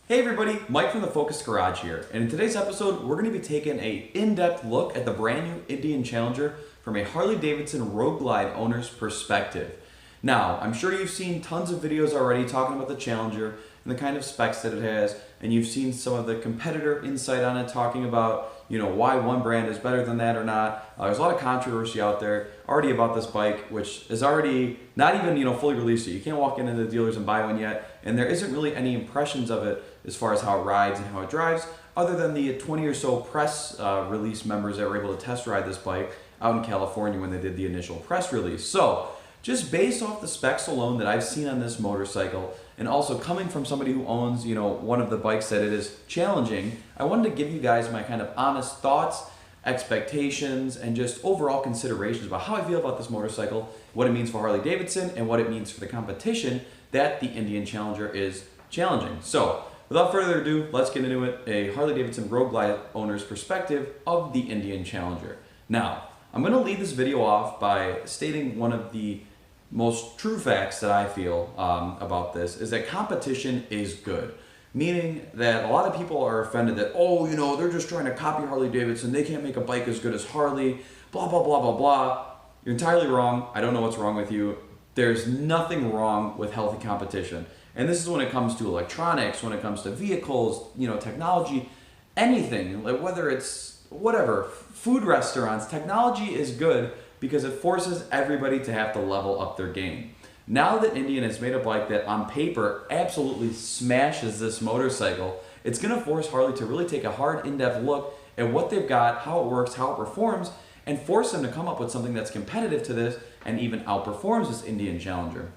Hey everybody, Mike from the Focus Garage here, and in today's episode we're going to be taking an in-depth look at the brand new Indian Challenger from a Harley-Davidson Road Glide owner's perspective. Now, I'm sure you've seen tons of videos already talking about the Challenger and the kind of specs that it has, and you've seen some of the competitor insight on it talking about, why one brand is better than that or not. There's a lot of controversy out there already about this bike, which is already not even, fully released yet. You can't walk into the dealers and buy one yet, and there isn't really any impressions of it as far as how it rides and how it drives, other than the 20 or so press release members that were able to test ride this bike out in California when they did the initial press release. So, just based off the specs alone that I've seen on this motorcycle, and also coming from somebody who owns, one of the bikes that it is challenging, I wanted to give you guys my kind of honest thoughts, expectations, and just overall considerations about how I feel about this motorcycle, what it means for Harley-Davidson, and what it means for the competition that the Indian Challenger is challenging. So, without further ado, let's get into it. A Harley-Davidson Road Glide owner's perspective of the Indian Challenger. Now, I'm going to lead this video off by stating one of the most true facts that I feel about this is that competition is good. Meaning that a lot of people are offended that, they're just trying to copy Harley-Davidson, they can't make a bike as good as Harley, blah, blah, blah, blah, blah. You're entirely wrong. I don't know what's wrong with you. There's nothing wrong with healthy competition. And this is when it comes to electronics, when it comes to vehicles, technology, anything, like whether it's whatever, food restaurants, technology is good because it forces everybody to have to level up their game. Now that Indian has made a bike that on paper absolutely smashes this motorcycle, it's going to force Harley to really take a hard, in-depth look at what they've got, how it works, how it performs, and force them to come up with something that's competitive to this and even outperforms this Indian Challenger.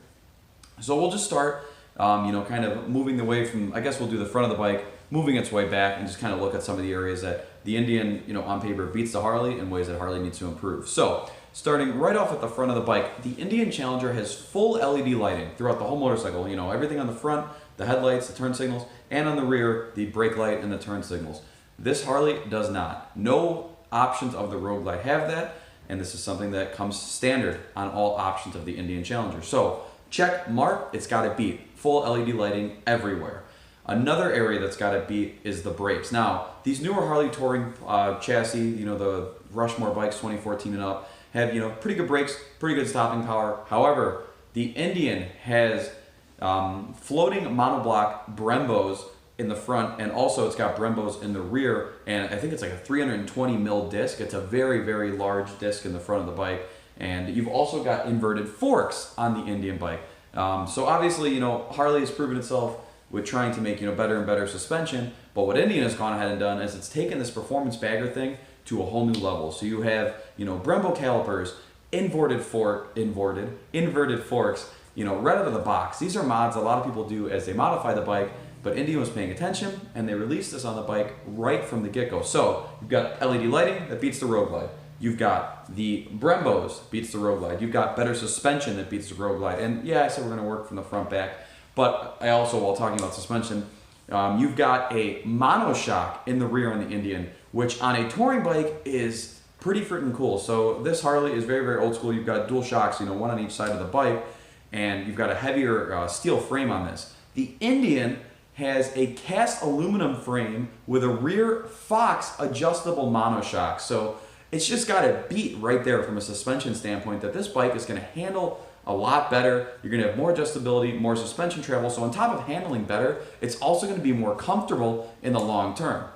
So we'll just start, kind of moving the way from, I guess we'll do the front of the bike, moving its way back and just kind of look at some of the areas that the Indian, on paper beats the Harley and ways that Harley needs to improve. So, starting right off at the front of the bike, the Indian Challenger has full LED lighting throughout the whole motorcycle. Everything on the front, the headlights, the turn signals, and on the rear, the brake light and the turn signals. This Harley does not. No options of the Road Glide have that, and this is something that comes standard on all options of the Indian Challenger. So, check mark, it's got to beat. Full LED lighting everywhere. Another area that's got to beat is the brakes. Now, these newer Harley Touring chassis, the Rushmore bikes 2014 and up, have pretty good brakes, pretty good stopping power. However, the Indian has floating monoblock Brembos in the front, and also it's got Brembos in the rear, and I think it's like a 320 mil disc. It's a very, very large disc in the front of the bike, and you've also got inverted forks on the Indian bike. So obviously, Harley has proven itself with trying to make better and better suspension, but what Indian has gone ahead and done is it's taken this performance bagger thing to a whole new level. So you have Brembo calipers, inverted forks, right out of the box. These are mods a lot of people do as they modify the bike, but Indian was paying attention and they released this on the bike right from the get-go. So you've got LED lighting that beats the Road Glide. You've got the Brembos beats the Road Glide. You've got better suspension that beats the Road Glide. And yeah, I said we're going to work from the front back. But I also, while talking about suspension, you've got a monoshock in the rear on the Indian, which on a touring bike is pretty freaking cool. So this Harley is very, very old school. You've got dual shocks, one on each side of the bike, and you've got a heavier steel frame on this. The Indian has a cast aluminum frame with a rear Fox adjustable monoshock. So it's just got to beat right there from a suspension standpoint that this bike is going to handle a lot better. You're going to have more adjustability, more suspension travel. So on top of handling better, it's also going to be more comfortable in the long term.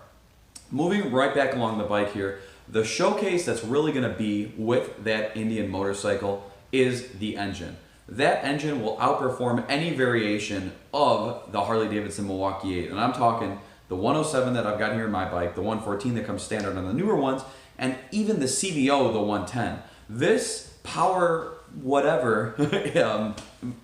Moving right back along the bike here, the showcase that's really going to be with that Indian motorcycle is the engine. That engine will outperform any variation of the Harley-Davidson Milwaukee 8. And I'm talking the 107 that I've got here in my bike, the 114 that comes standard on the newer ones, and even the CVO, the 110. This power whatever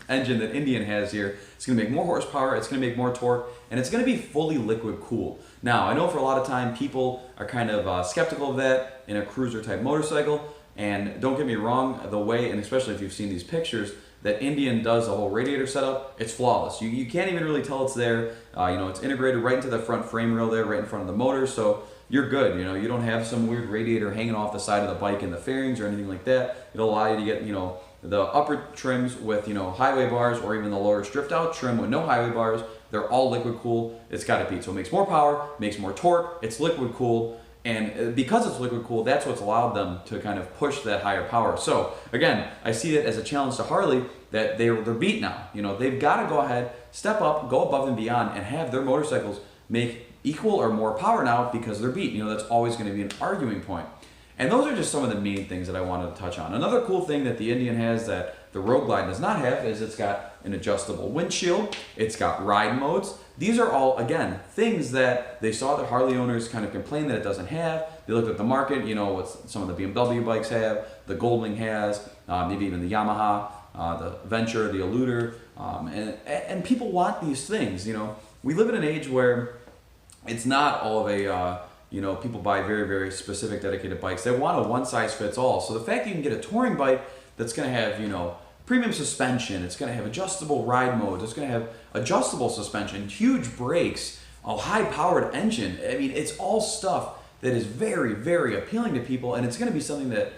engine that Indian has here, it's going to make more horsepower, it's going to make more torque, and it's going to be fully liquid cooled. Now, I know for a lot of time people are kind of skeptical of that in a cruiser type motorcycle, and don't get me wrong, the way, and especially if you've seen these pictures, that Indian does the whole radiator setup, it's flawless. You can't even really tell it's there. It's integrated right into the front frame rail there, right in front of the motor, so you're good. You don't have some weird radiator hanging off the side of the bike in the fairings or anything like that. It'll allow you to get, the upper trims with, highway bars, or even the lower stripped out trim with no highway bars, they're all liquid cooled. It's got to beat. So it makes more power, makes more torque, it's liquid cooled. And because it's liquid cooled, that's what's allowed them to kind of push that higher power. So again, I see it as a challenge to Harley that they're beat now. They've got to go ahead, step up, go above and beyond, and have their motorcycles make equal or more power now because they're beat. That's always going to be an arguing point. And those are just some of the main things that I wanted to touch on. Another cool thing that the Indian has that the Road Glide does not have is it's got an adjustable windshield. It's got ride modes. These are all, again, things that they saw the Harley owners kind of complain that it doesn't have. They looked at the market, what some of the BMW bikes have, the Goldwing has, maybe even the Yamaha, the Venture, the Eluder, and people want these things. We live in an age where it's not all of a, people buy very, very specific dedicated bikes. They want a one-size-fits-all. So the fact that you can get a touring bike that's going to have, premium suspension, it's going to have adjustable ride modes, it's going to have adjustable suspension, huge brakes, a high-powered engine. I mean, it's all stuff that is very, very appealing to people, and it's going to be something that,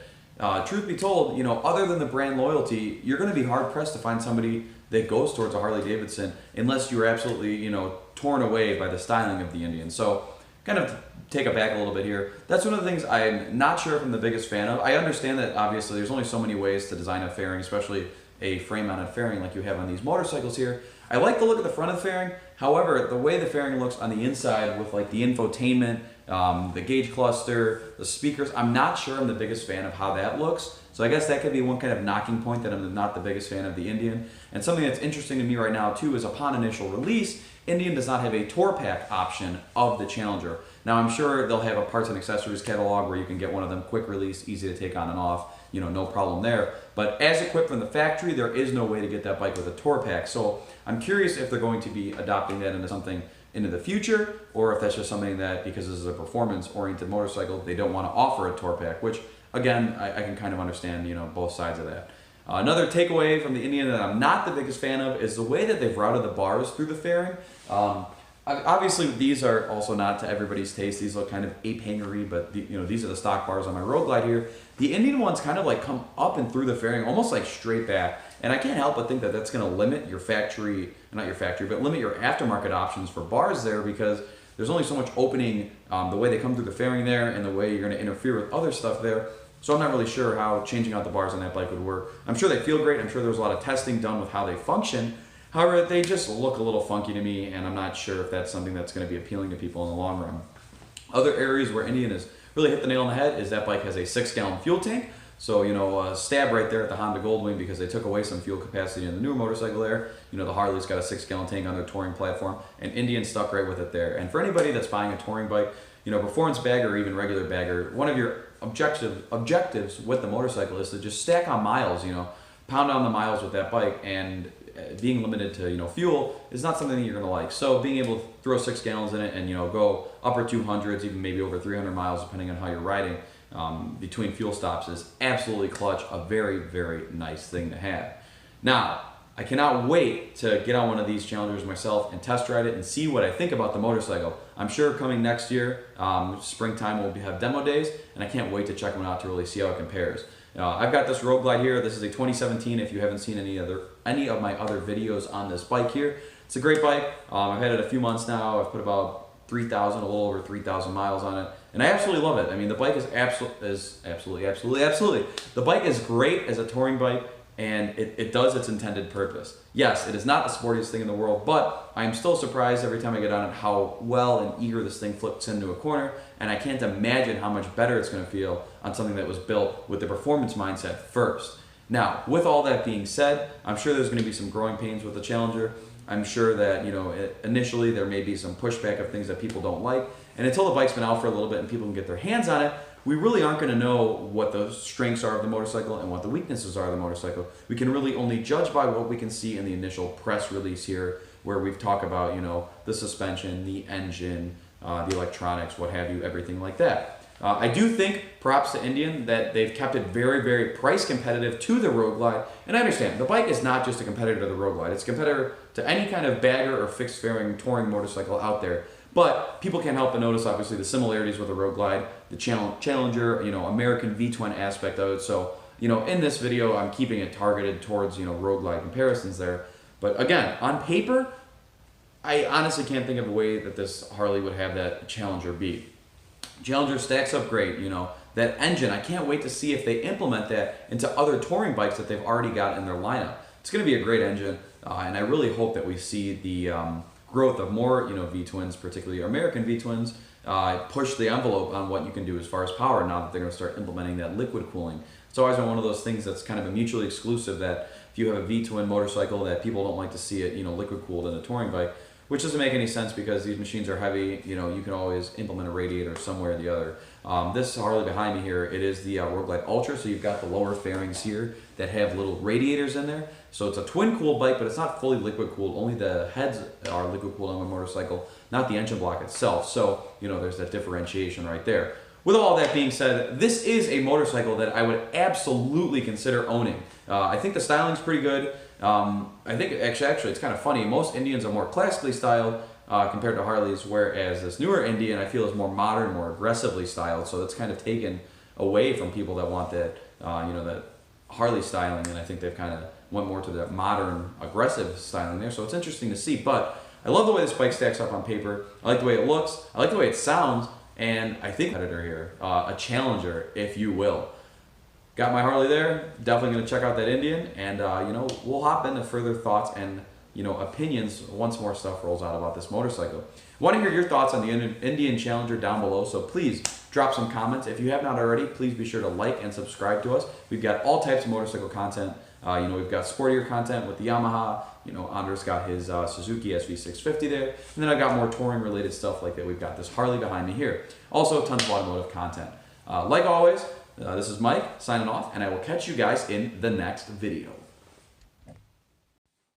truth be told, other than the brand loyalty, you're going to be hard-pressed to find somebody that goes towards a Harley-Davidson unless you're absolutely, torn away by the styling of the Indian. So, kind of take it back a little bit here. That's one of the things I'm not sure if I'm the biggest fan of. I understand that obviously there's only so many ways to design a fairing, especially a frame-mounted fairing like you have on these motorcycles here. I like the look of the front of the fairing. However, the way the fairing looks on the inside with like the infotainment, the gauge cluster, the speakers, I'm not sure I'm the biggest fan of how that looks. So I guess that could be one kind of knocking point that I'm not the biggest fan of the Indian. And something that's interesting to me right now too is upon initial release, Indian does not have a tour pack option of the Challenger. Now I'm sure they'll have a parts and accessories catalog where you can get one of them quick release, easy to take on and off, no problem there. But as equipped from the factory, there is no way to get that bike with a tour pack. So I'm curious if they're going to be adopting that into something into the future, or if that's just something that, because this is a performance-oriented motorcycle, they don't want to offer a tour pack, which again, I can kind of understand, both sides of that. Another takeaway from the Indian that I'm not the biggest fan of is the way that they've routed the bars through the fairing. Obviously, these are also not to everybody's taste. These look kind of ape-hangery, but these are the stock bars on my Road Glide here. The Indian ones kind of like come up and through the fairing, almost like straight back. And I can't help but think that that's going to limit your factory, not your factory, but limit your aftermarket options for bars there, because there's only so much opening the way they come through the fairing there and the way you're going to interfere with other stuff there. So I'm not really sure how changing out the bars on that bike would work. I'm sure they feel great. I'm sure there was a lot of testing done with how they function. However, they just look a little funky to me, and I'm not sure if that's something that's going to be appealing to people in the long run. Other areas where Indian has really hit the nail on the head is that bike has a 6-gallon fuel tank. So, a stab right there at the Honda Goldwing because they took away some fuel capacity in the newer motorcycle there. The Harley's got a 6-gallon tank on their touring platform, and Indian stuck right with it there. And for anybody that's buying a touring bike, performance bagger or even regular bagger, one of your objectives with the motorcycle is to just stack on miles, pound on the miles with that bike, and being limited to fuel is not something that you're going to like. So being able to throw 6 gallons in it and go upper 200s, even maybe over 300 miles depending on how you're riding between fuel stops is absolutely clutch, a very, very nice thing to have. Now, I cannot wait to get on one of these Challengers myself and test ride it and see what I think about the motorcycle. I'm sure coming next year, springtime, we'll have demo days, and I can't wait to check one out to really see how it compares. I've got this Road Glide here. This is a 2017. If you haven't seen any of my other videos on this bike here, it's a great bike. I've had it a few months now. I've put about a little over 3,000 miles on it, and I absolutely love it. I mean, the bike is absolutely. The bike is great as a touring bike, and it does its intended purpose. Yes, it is not the sportiest thing in the world, but I'm still surprised every time I get on it how well and eager this thing flips into a corner, and I can't imagine how much better it's going to feel on something that was built with the performance mindset first. Now, with all that being said, I'm sure there's going to be some growing pains with the Challenger. I'm sure that, initially there may be some pushback of things that people don't like, and until the bike's been out for a little bit and people can get their hands on it, we really aren't going to know what the strengths are of the motorcycle and what the weaknesses are of the motorcycle. We can really only judge by what we can see in the initial press release here, where we've talked about, the suspension, the engine, the electronics, what have you, everything like that. I do think, props to Indian, that they've kept it very, very price competitive to the Road Glide. And I understand, the bike is not just a competitor to the Road Glide. It's a competitor to any kind of bagger or fixed fairing touring motorcycle out there. But people can't help but notice, obviously, the similarities with the Road Glide, the Challenger, American V-twin aspect of it. So in this video, I'm keeping it targeted towards, Road Glide comparisons there. But again, on paper, I honestly can't think of a way that this Harley would have that Challenger beat. Challenger stacks up great, that engine, I can't wait to see if they implement that into other touring bikes that they've already got in their lineup. It's going to be a great engine, and I really hope that we see the growth of more, V-twins, particularly American V-twins, push the envelope on what you can do as far as power now that they're going to start implementing that liquid cooling. It's always been one of those things that's kind of a mutually exclusive, that if you have a V-twin motorcycle, that people don't like to see it, liquid cooled in a touring bike, which doesn't make any sense because these machines are heavy. You can always implement a radiator somewhere or the other. This Harley behind me here, it is the Road Glide Ultra, so you've got the lower fairings here that have little radiators in there. So it's a twin cooled bike, but it's not fully liquid cooled. Only the heads are liquid cooled on my motorcycle, not the engine block itself. So, there's that differentiation right there. With all that being said, this is a motorcycle that I would absolutely consider owning. I think the styling's pretty good. I think actually it's kind of funny. Most Indians are more classically styled compared to Harleys, whereas this newer Indian I feel is more modern, more aggressively styled. So that's kind of taken away from people that want that, that Harley styling, and I think they've kind of went more to that modern, aggressive styling there. So it's interesting to see. But I love the way this bike stacks up on paper. I like the way it looks. I like the way it sounds. And I think competitor here, a challenger, if you will. Got my Harley there. Definitely going to check out that Indian, and we'll hop into further thoughts and opinions once more stuff rolls out about this motorcycle. Want to hear your thoughts on the Indian Challenger down below, so please drop some comments. If you have not already, please be sure to like and subscribe to us. We've got all types of motorcycle content. We've got sportier content with the Yamaha. Andres got his Suzuki SV650 there. And then I've got more touring related stuff like that. We've got this Harley behind me here. Also, tons of automotive content. Like always, this is Mike signing off, and I will catch you guys in the next video.